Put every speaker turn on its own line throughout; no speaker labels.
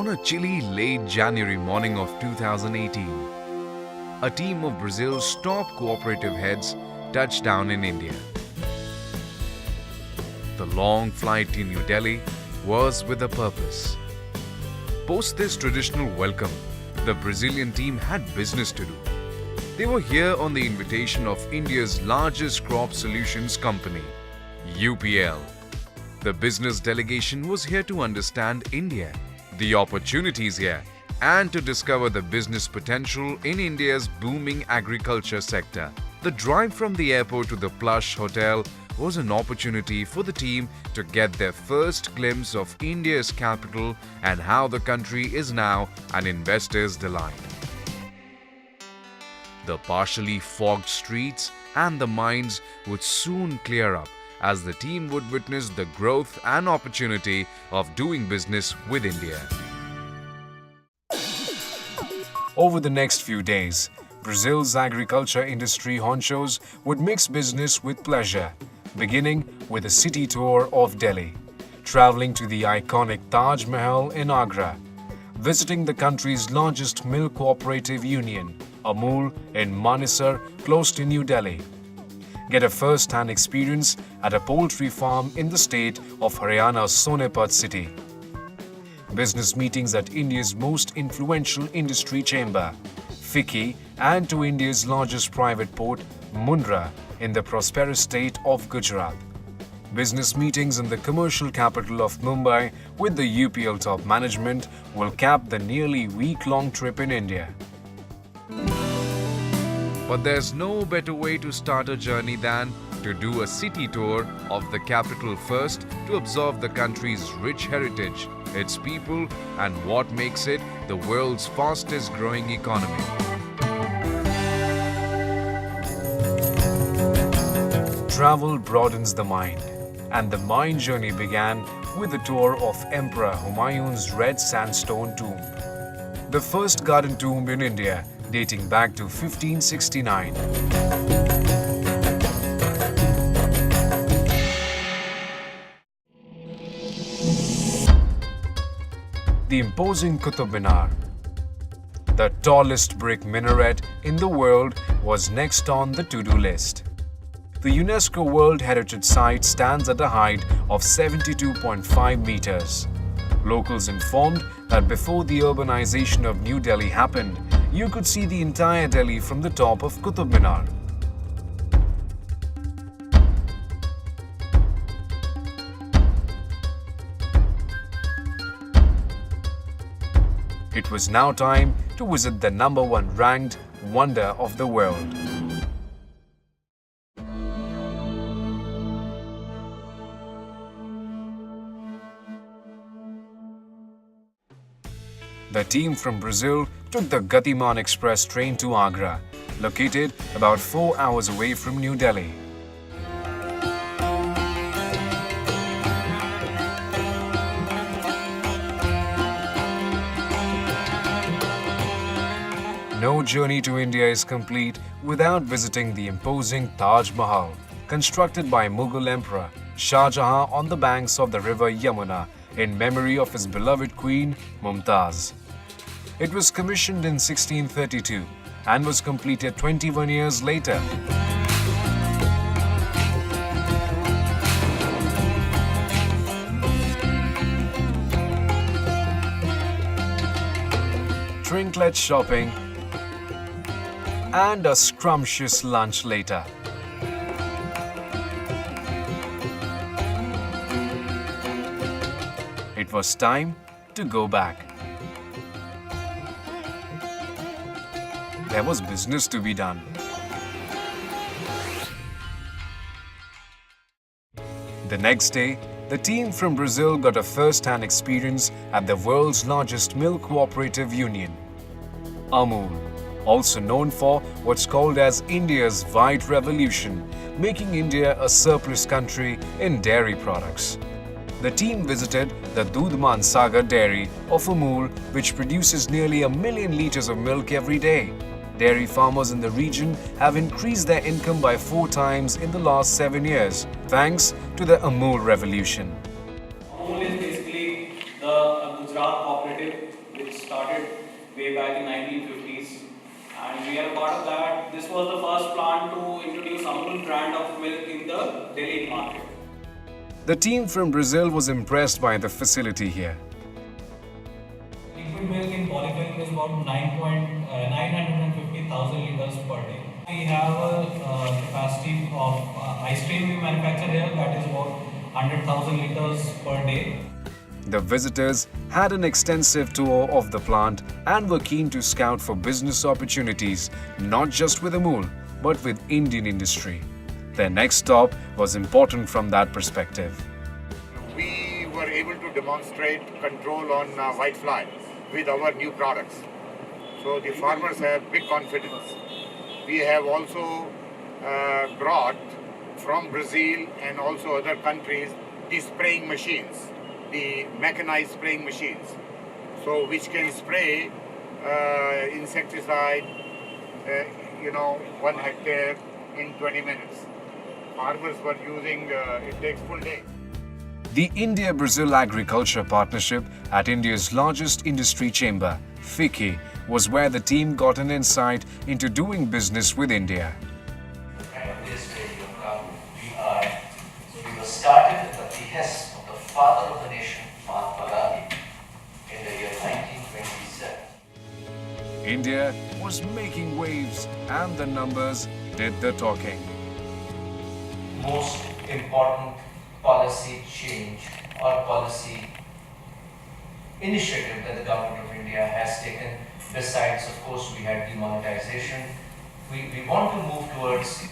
On a chilly late January morning of 2018, a team of Brazil's top cooperative heads touched down in India. The long flight to New Delhi was with a purpose. Post this traditional welcome, the Brazilian team had business to do. They were here on the invitation of India's largest crop solutions company, UPL. The business delegation was here to understand India, the opportunities here, and to discover the business potential in India's booming agriculture sector. The drive from the airport to the plush hotel was an opportunity for the team to get their first glimpse of India's capital and how the country is now an investor's delight. The partially fogged streets and the minds would soon clear up as the team would witness the growth and opportunity of doing business with India. Over the next few days, Brazil's agriculture industry honchos would mix business with pleasure, beginning with a city tour of Delhi, traveling to the iconic Taj Mahal in Agra, visiting the country's largest milk cooperative union, Amul, in Manesar, close to New Delhi. Get a first-hand experience at a poultry farm in the state of Haryana's Sonepat city. Business meetings at India's most influential industry chamber, FICCI, and to India's largest private port, Mundra, in the prosperous state of Gujarat. Business meetings in the commercial capital of Mumbai with the UPL top management will cap the nearly week-long trip in India. But there's no better way to start a journey than to do a city tour of the capital first to observe the country's rich heritage, its people, and what makes it the world's fastest growing economy. Travel broadens the mind, and the mind journey began with a tour of Emperor Humayun's red sandstone tomb, the first garden tomb in India, dating back to 1569. The imposing Qutub Minar, the tallest brick minaret in the world, was next on the to-do list. The UNESCO World Heritage Site stands at a height of 72.5 meters. Locals informed that before the urbanization of New Delhi happened, you could see the entire Delhi from the top of Qutub Minar. It was now time to visit the #1 ranked wonder of the world. The team from Brazil took the Gatiman Express train to Agra, located about 4 hours away from New Delhi. No journey to India is complete without visiting the imposing Taj Mahal, constructed by Mughal Emperor Shah Jahan on the banks of the river Yamuna in memory of his beloved queen Mumtaz. It was commissioned in 1632 and was completed 21 years later. Trinket shopping and a scrumptious lunch later. It was time to go back. There was business to be done. The next day, the team from Brazil got a first-hand experience at the world's largest milk cooperative union, Amul, also known for what's called as India's White Revolution, making India a surplus country in dairy products. The team visited the Dudhman Sagar dairy of Amul, which produces nearly 1 million liters of milk every day. Dairy farmers in the region have increased their income by 4 times in the last 7 years, thanks to the Amul revolution.
Amul is basically the Gujarat cooperative way back in 1950s. And we are a part of that. This was the first plant to introduce Amul brand of milk in the Delhi market.
The team from Brazil was impressed by the facility here.
Liquid milk in polyfilm is about 950,000 liters per day. We have a capacity of ice cream we manufacture here that is about 100,000 liters per day.
The visitors had an extensive tour of the plant and were keen to scout for business opportunities, not just with Amul, but with Indian industry. Their next stop was important from that perspective.
We were able to demonstrate control on whitefly with our new products. So the farmers have big confidence. We have also brought from Brazil and also other countries the spraying machines, the mechanized spraying machines, so which can spray insecticide, 1 hectare in 20 minutes. Farmers were using, it takes full day.
The India-Brazil Agriculture Partnership at India's largest industry chamber, FICCI, was where the team got an insight into doing business with India.
And this way we were started at the behest of the father of the nation, Mahatma Gandhi, in the year 1927.
India was making waves and the numbers did the talking.
Most important policy change or policy initiative that the government of India has taken, besides, of course, we had demonetization. We want to move towards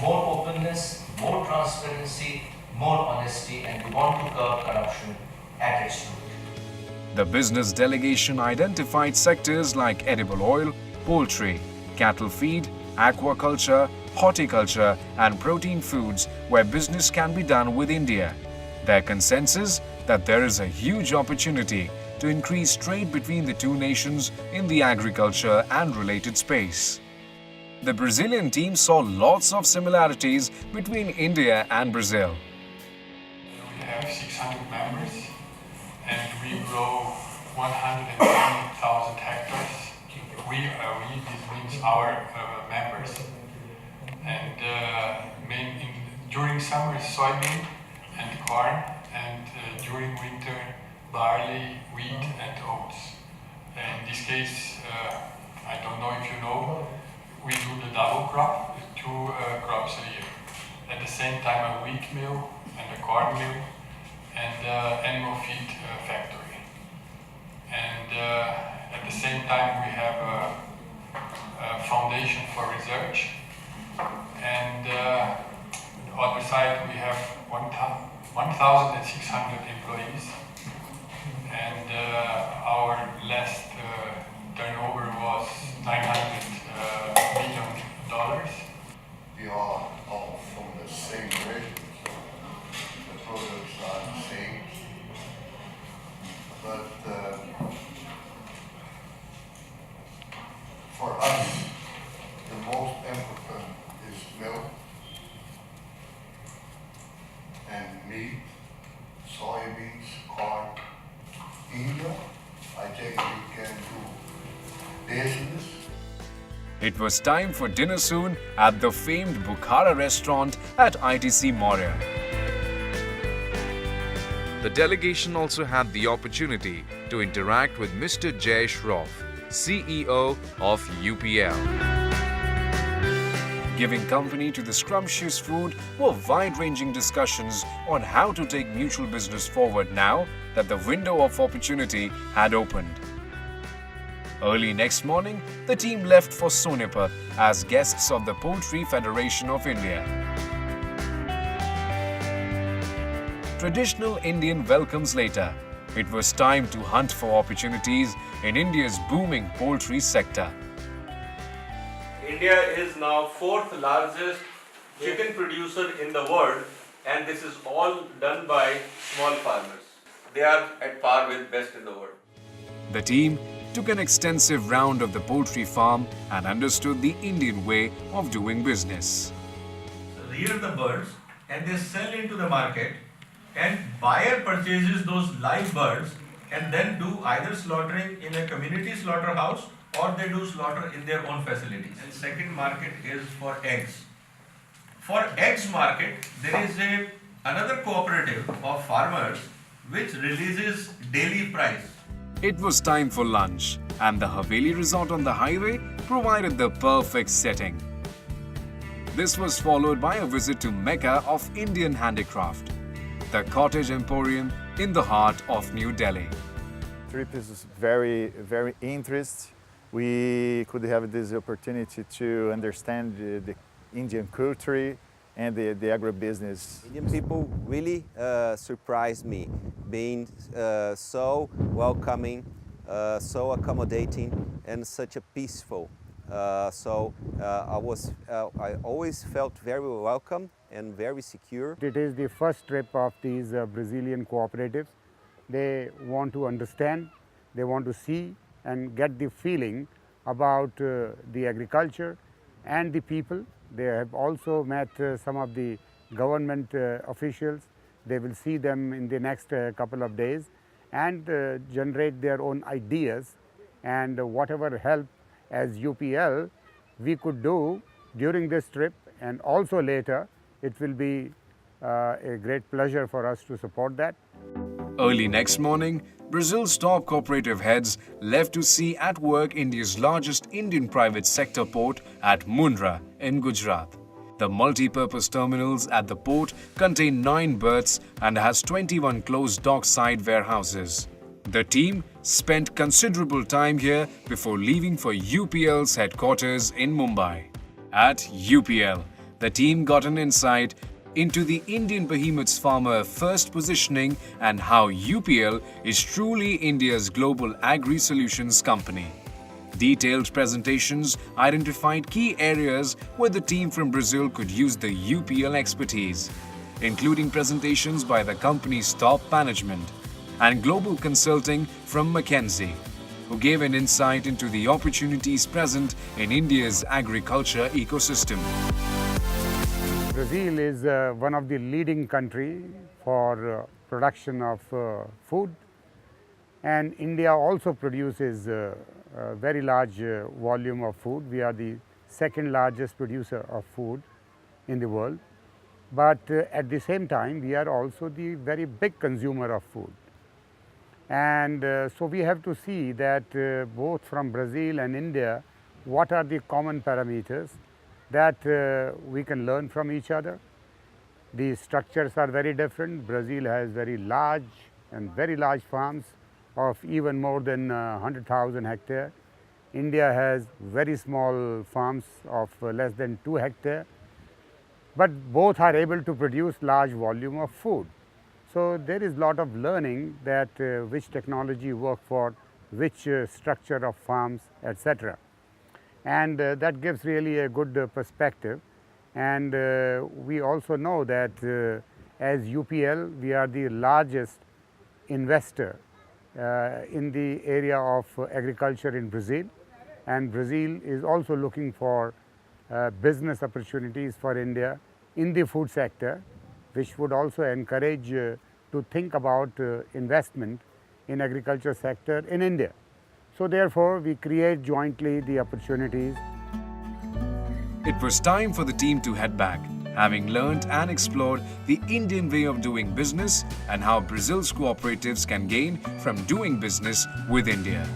more openness, more transparency, more honesty, and we want to curb corruption at its root.
The business delegation identified sectors like edible oil, poultry, cattle feed, aquaculture, horticulture and protein foods where business can be done with India. Their consensus that there is a huge opportunity to increase trade between the two nations in the agriculture and related space. The Brazilian team saw lots of similarities between India and Brazil.
We have 600 members and we grow 120,000 hectares. This means our members. And during summer soybean and corn, and during winter barley, wheat and oats. In this case, I don't know if you know, we do the double crop, 2 crops a year. At the same time a wheat mill and a corn mill and animal feed factory. And at the same time we have a foundation for research. And on the other side we have 1,600 employees, and our last turnover was $900 million.
We are all from the same region, the products are the same, but for us the most important is milk and meat, soybeans, corn. India, I think we can do business.
It was time for dinner soon at the famed Bukhara restaurant at ITC Maurya. The delegation also had the opportunity to interact with Mr. Jay Shroff, CEO of UPL. Giving company to the scrumptious food were wide-ranging discussions on how to take mutual business forward now that the window of opportunity had opened. Early next morning, the team left for Sonipat as guests of the Poultry Federation of India. Traditional Indian welcomes later, it was time to hunt for opportunities in India's booming poultry sector.
India is now 4th largest chicken producer in the world, and this is all done by small farmers. They are at par with best in the world.
The team took an extensive round of the poultry farm and understood the Indian way of doing business.
Rear the birds and they sell into the market, and buyer purchases those live birds can then do either slaughtering in a community slaughterhouse or they do slaughter in their own facilities. And second market is for eggs. For eggs market, there is another cooperative of farmers which releases daily price.
It was time for lunch, and the Haveli resort on the highway provided the perfect setting. This was followed by a visit to Mecca of Indian handicraft, the Cottage Emporium in the heart of New Delhi.
Trip is very, very interesting. We could have this opportunity to understand the Indian culture and the agribusiness.
Indian people really surprised me, being so welcoming, so accommodating, and such a peaceful. I always felt very welcome and very secure.
It is the first trip of these Brazilian cooperatives. They want to understand, they want to see and get the feeling about the agriculture and the people. They have also met some of the government officials. They will see them in the next couple of days and generate their own ideas, and whatever help as UPL we could do during this trip and also later, it will be a great pleasure for us to support that.
Early next morning, Brazil's top cooperative heads left to see at work India's largest Indian private sector port at Mundra in Gujarat. The multi-purpose terminals at the port contain 9 berths and has 21 closed dockside warehouses. The team spent considerable time here before leaving for UPL's headquarters in Mumbai. At UPL, the team got an insight into the Indian behemoth's farmer first positioning and how UPL is truly India's global agri-solutions company. Detailed presentations identified key areas where the team from Brazil could use the UPL expertise, including presentations by the company's top management and global consulting from McKinsey, who gave an insight into the opportunities present in India's agriculture ecosystem.
Brazil is one of the leading countries for production of food, and India also produces a very large volume of food. We are the second largest producer of food in the world, but at the same time we are also the very big consumer of food. And so we have to see that both from Brazil and India, what are the common parameters that we can learn from each other. The structures are very different. Brazil has very large farms of even more than 100,000 hectares. India has very small farms of less than 2 hectares, but both are able to produce large volume of food. So there is a lot of learning that which technology work for which structure of farms, etc. And that gives really a good perspective. And we also know that as UPL, we are the largest investor in the area of agriculture in Brazil. And Brazil is also looking for business opportunities for India in the food sector, which would also encourage to think about investment in agriculture sector in India. So therefore, we create jointly the opportunities.
It was time for the team to head back, having learned and explored the Indian way of doing business and how Brazil's cooperatives can gain from doing business with India.